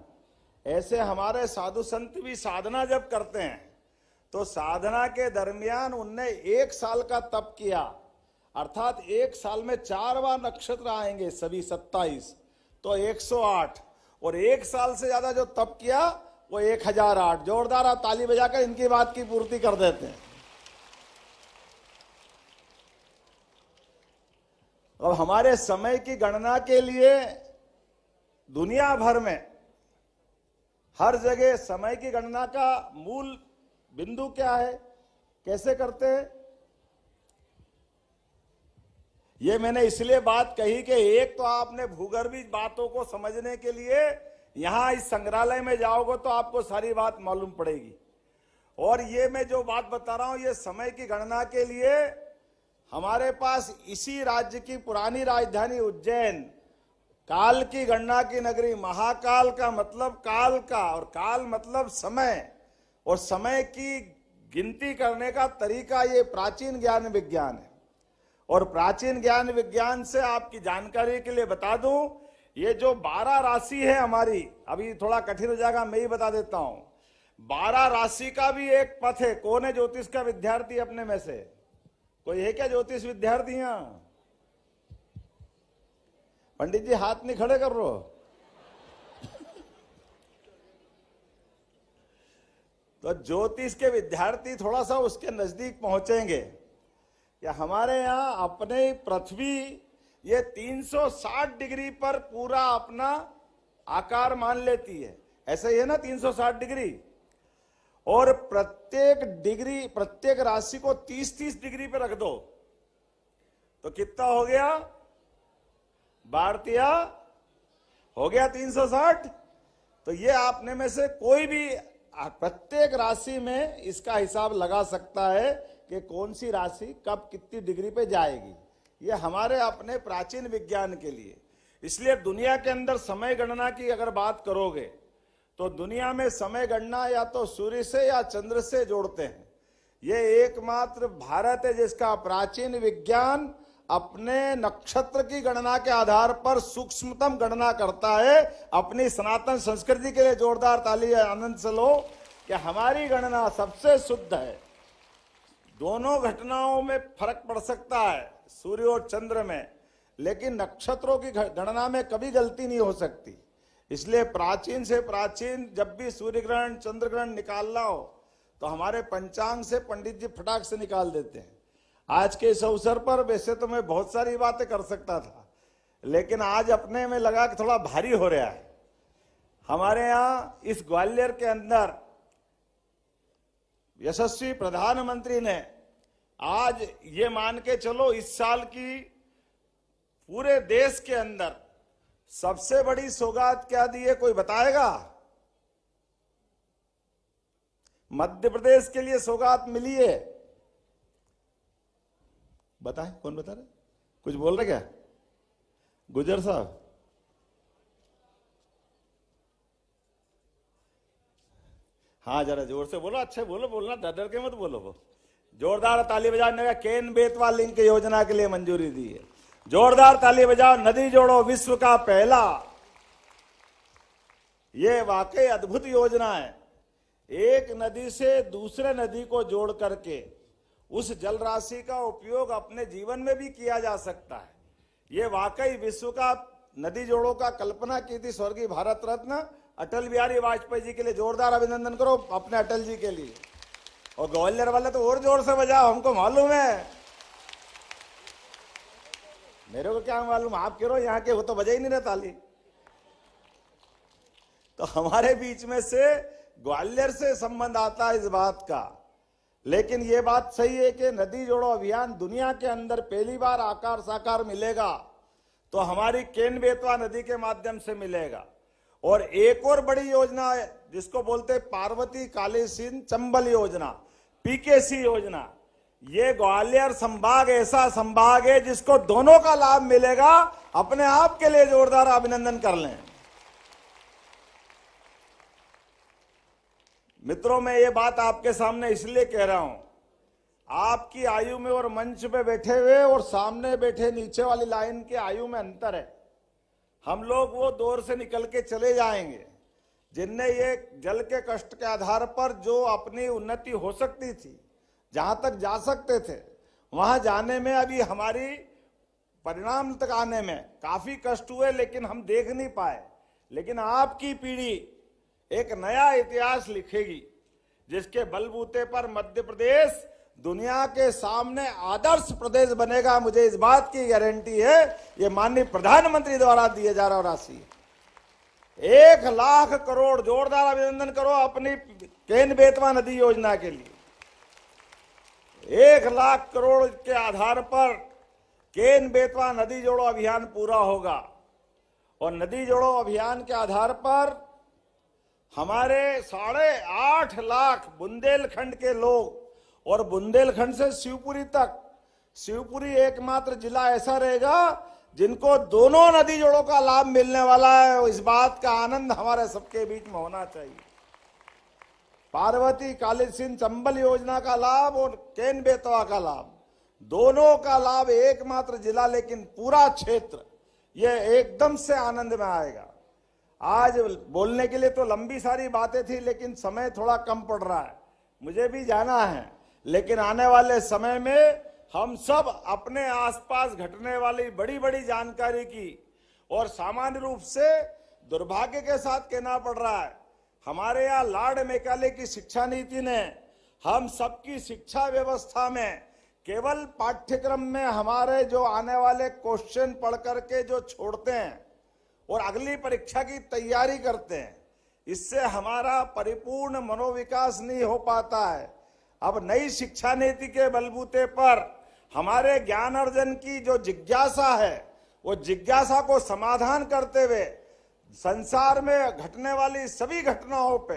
S6: ऐसे हमारे साधु संत भी साधना जब करते हैं तो साधना के दरमियान उनने 1 साल का तप किया, अर्थात 1 साल में 4 बार नक्षत्र आएंगे, सभी 27, तो 108, और 1 साल से ज्यादा जो तप किया वो 1008। जोरदार आप ताली बजाकर इनकी बात की पूर्ति कर देते हैं। अब हमारे समय की गणना के लिए दुनिया भर में हर जगह समय की गणना का मूल बिंदु क्या है, कैसे करते हैं, ये मैंने इसलिए बात कही कि एक तो आपने भूगर्भीय बातों को समझने के लिए यहां इस संग्रहालय में जाओगे तो आपको सारी बात मालूम पड़ेगी, और ये मैं जो बात बता रहा हूं ये समय की गणना के लिए हमारे पास इसी राज्य की पुरानी राजधानी उज्जैन, काल की गणना की नगरी, महाकाल का मतलब काल का, और काल मतलब समय, और समय की गिनती करने का तरीका ये प्राचीन ज्ञान विज्ञान है। और प्राचीन ज्ञान विज्ञान से आपकी जानकारी के लिए बता दूं, ये जो 12 राशि है हमारी, अभी थोड़ा कठिन हो जाएगा, मैं ही बता देता हूं। 12 राशि का भी एक पथ है। कौन है ज्योतिष का विद्यार्थी अपने में से? कोई है क्या ज्योतिष विद्यार्थी यहां? पंडित जी हाथ नहीं खड़े कर रहे। तो ज्योतिष के विद्यार्थी थोड़ा सा उसके नजदीक पहुंचेंगे कि हमारे यहाँ अपने पृथ्वी ये 360 डिग्री पर पूरा अपना आकार मान लेती है, ऐसा ही है ना 360 डिग्री, और प्रत्येक राशि को 30-30 डिग्री पे रख दो तो कितना हो गया? भारतीय हो गया 360। तो ये आपने में से कोई भी प्रत्येक राशि में इसका हिसाब लगा सकता है कि कौन सी राशि कब कितनी डिग्री पे जाएगी। ये हमारे अपने प्राचीन विज्ञान के लिए। इसलिए दुनिया के अंदर समय गणना की अगर बात करोगे तो दुनिया में समय गणना या तो सूर्य से या चंद्र से जोड़ते हैं। ये एकमात्र भारत है जिसका प्राचीन विज्ञान अपने नक्षत्र की गणना के आधार पर सूक्ष्मतम गणना करता है। अपनी सनातन संस्कृति के लिए जोरदार ताली आनंद से लो कि हमारी गणना सबसे शुद्ध है। दोनों घटनाओं में फर्क पड़ सकता है, सूर्य और चंद्र में, लेकिन नक्षत्रों की गणना में कभी गलती नहीं हो सकती। इसलिए प्राचीन से प्राचीन जब भी सूर्य ग्रहण चंद्र ग्रहण निकालना हो तो हमारे पंचांग से पंडित जी फटाक से निकाल देते हैं। आज के इस अवसर पर वैसे तो मैं बहुत सारी बातें कर सकता था, लेकिन आज अपने में लगा कि थोड़ा भारी हो रहा है। हमारे यहाँ इस ग्वालियर के अंदर यशस्वी प्रधानमंत्री ने आज ये मान के चलो इस साल की पूरे देश के अंदर सबसे बड़ी सौगात क्या दी है, कोई बताएगा? मध्य प्रदेश के लिए सौगात मिली है, बताएं कौन बता रहे? कुछ बोल रहे क्या गुजर साहब? हाँ जरा जोर से बोलो, अच्छे बोलो, बोलना डर के मत बोलो। वो जोरदार ताली बजाने का केन बेतवा लिंक योजना के लिए मंजूरी दी है। जोरदार ताली बजाओ। नदी जोड़ो विश्व का पहला, ये वाकई अद्भुत योजना है। एक नदी से दूसरे नदी को जोड़ करके उस जल राशि का उपयोग अपने जीवन में भी किया जा सकता है। ये वाकई विश्व का नदी जोड़ों का कल्पना की थी स्वर्गीय भारत रत्न अटल बिहारी वाजपेयी जी के लिए। जोरदार अभिनंदन करो अपने अटल जी के लिए। और ग्वालियर वाले तो और जोर से बजाओ, हमको मालूम है। मेरे को क्या मालूम, आप करो यहाँ के, वो तो बजा ही नहीं रहे ताली। तो हमारे बीच में से ग्वालियर से संबंध आता है इस बात का। लेकिन ये बात सही है कि नदी जोड़ो अभियान दुनिया के अंदर पहली बार आकार साकार मिलेगा तो हमारी केन बेतवा नदी के माध्यम से मिलेगा। और एक और बड़ी योजना है जिसको बोलते पार्वती काली सिंध चंबल योजना, पीकेसी योजना। ये ग्वालियर संभाग ऐसा संभाग है जिसको दोनों का लाभ मिलेगा। अपने आप के लिए जोरदार अभिनंदन कर लें। मित्रों, मैं ये बात आपके सामने इसलिए कह रहा हूं आपकी आयु में और मंच पे बैठे हुए और सामने बैठे नीचे वाली लाइन के आयु में अंतर है। हम लोग वो दौर से निकल के चले जाएंगे जिनने ये जल के कष्ट के आधार पर जो अपनी उन्नति हो सकती थी, जहां तक जा सकते थे, वहां जाने में अभी हमारी परिणाम तक आने में काफी कष्ट हुए, लेकिन हम देख नहीं पाए। लेकिन आपकी पीढ़ी एक नया इतिहास लिखेगी जिसके बलबूते पर मध्य प्रदेश दुनिया के सामने आदर्श प्रदेश बनेगा। मुझे इस बात की गारंटी है। ये माननीय प्रधानमंत्री द्वारा दिए जा रहा राशि 1,00,000 करोड़, जोरदार अभिनंदन करो अपनी केन बेतवा नदी योजना के लिए। 1,00,000 करोड़ के आधार पर केन बेतवा नदी जोड़ो अभियान पूरा होगा और नदी जोड़ो अभियान के आधार पर हमारे 8.5 लाख बुंदेलखंड के लोग और बुंदेलखंड से शिवपुरी तक, शिवपुरी एकमात्र जिला ऐसा रहेगा जिनको दोनों नदी जोड़ों का लाभ मिलने वाला है। इस बात का आनंद हमारे सबके बीच में होना चाहिए। पार्वती काली सिंध चंबल योजना का लाभ और केन बेतवा का लाभ, दोनों का लाभ एकमात्र जिला, लेकिन पूरा क्षेत्र ये एकदम से आनंद में आएगा। आज बोलने के लिए तो लंबी सारी बातें थी, लेकिन समय थोड़ा कम पड़ रहा है, मुझे भी जाना है। लेकिन आने वाले समय में हम सब अपने आसपास घटने वाली बड़ी बड़ी जानकारी की, और सामान्य रूप से दुर्भाग्य के साथ कहना पड़ रहा है, हमारे यहाँ लॉर्ड मैकाले की शिक्षा नीति ने हम सबकी शिक्षा व्यवस्था में केवल पाठ्यक्रम में हमारे जो आने वाले क्वेश्चन पढ़ करके जो छोड़ते हैं और अगली परीक्षा की तैयारी करते हैं, इससे हमारा परिपूर्ण मनोविकास नहीं हो पाता है। अब नई शिक्षा नीति के बलबूते पर हमारे ज्ञान अर्जन की जो जिज्ञासा है, वो जिज्ञासा को समाधान करते हुए संसार में घटने वाली सभी घटनाओं पे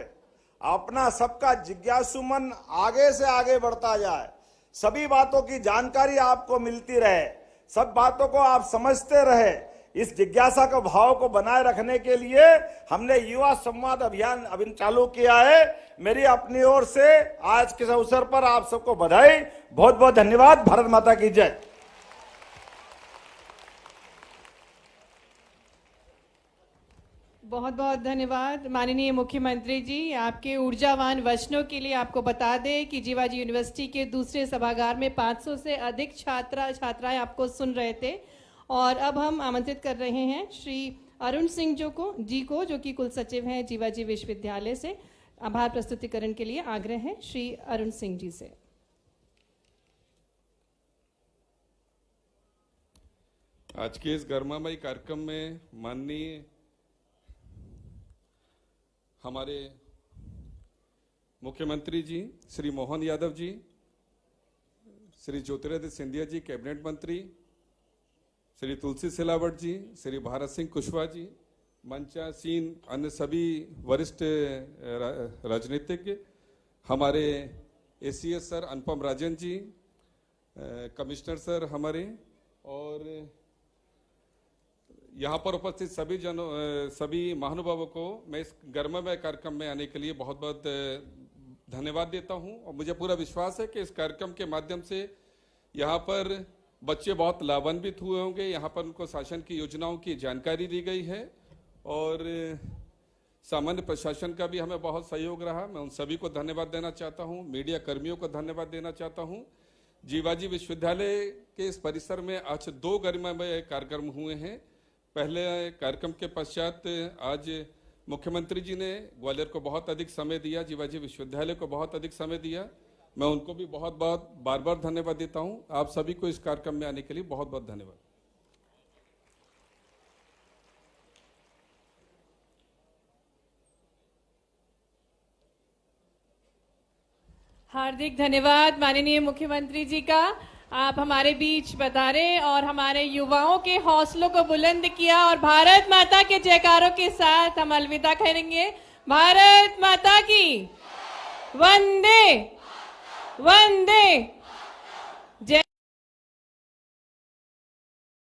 S6: अपना सबका जिज्ञासु मन आगे से आगे बढ़ता जाए, सभी बातों की जानकारी आपको मिलती रहे, सब बातों को आप समझते रहे। इस जिज्ञासा के भाव को बनाए रखने के लिए हमने युवा संवाद अभियान अभी चालू किया है। मेरी अपनी ओर से आज के अवसर पर आप सबको बधाई, बहुत बहुत धन्यवाद। भारत माता की जय।
S1: बहुत बहुत धन्यवाद माननीय मुख्यमंत्री जी, आपके ऊर्जावान वचनों के लिए। आपको बता दें कि जीवाजी यूनिवर्सिटी के दूसरे सभागार में 500 से अधिक छात्राएं आपको सुन रहे थे। और अब हम आमंत्रित कर रहे हैं श्री अरुण सिंह जी को जो कि कुल सचिव हैं जीवाजी विश्वविद्यालय से। आभार प्रस्तुतिकरण के लिए आग्रह है श्री अरुण सिंह जी से।
S10: आज के इस गर्मामयी कार्यक्रम में माननीय हमारे मुख्यमंत्री जी श्री मोहन यादव जी, श्री ज्योतिरादित्य सिंधिया जी कैबिनेट मंत्री, श्री तुलसी सिलावट जी, श्री भारत सिंह कुशवाहा जी, मंचासीन अन्य सभी वरिष्ठ राजनीतिज्ञ, हमारे ACS sir Anupam Rajan ji, commissioner sir हमारे, और यहाँ पर उपस्थित सभी महानुभावों को मैं इस गर्ममय कार्यक्रम में आने के लिए बहुत बहुत धन्यवाद देता हूँ। और मुझे पूरा विश्वास है कि इस कार्यक्रम के माध्यम से यहाँ पर बच्चे बहुत लाभान्वित हुए होंगे। यहाँ पर उनको शासन की योजनाओं की जानकारी दी गई है और सामान्य प्रशासन का भी हमें बहुत सहयोग रहा। मैं उन सभी को धन्यवाद देना चाहता हूँ, मीडिया कर्मियों को धन्यवाद देना चाहता हूँ। जीवाजी विश्वविद्यालय के इस परिसर में आज 2 गरिमामय कार्यक्रम हुए हैं। पहले कार्यक्रम के पश्चात आज मुख्यमंत्री जी ने ग्वालियर को बहुत अधिक समय दिया, जीवाजी विश्वविद्यालय को बहुत अधिक समय दिया। मैं उनको भी बहुत बहुत बार बार धन्यवाद देता हूं। आप सभी को इस कार्यक्रम में आने के लिए बहुत बहुत धन्यवाद।
S1: हार्दिक धन्यवाद माननीय मुख्यमंत्री जी का। आप हमारे बीच पधारे और हमारे युवाओं के हौसलों को बुलंद किया। और भारत माता के जयकारों के साथ हम अलविदा करेंगे। भारत माता की वंदे वंदे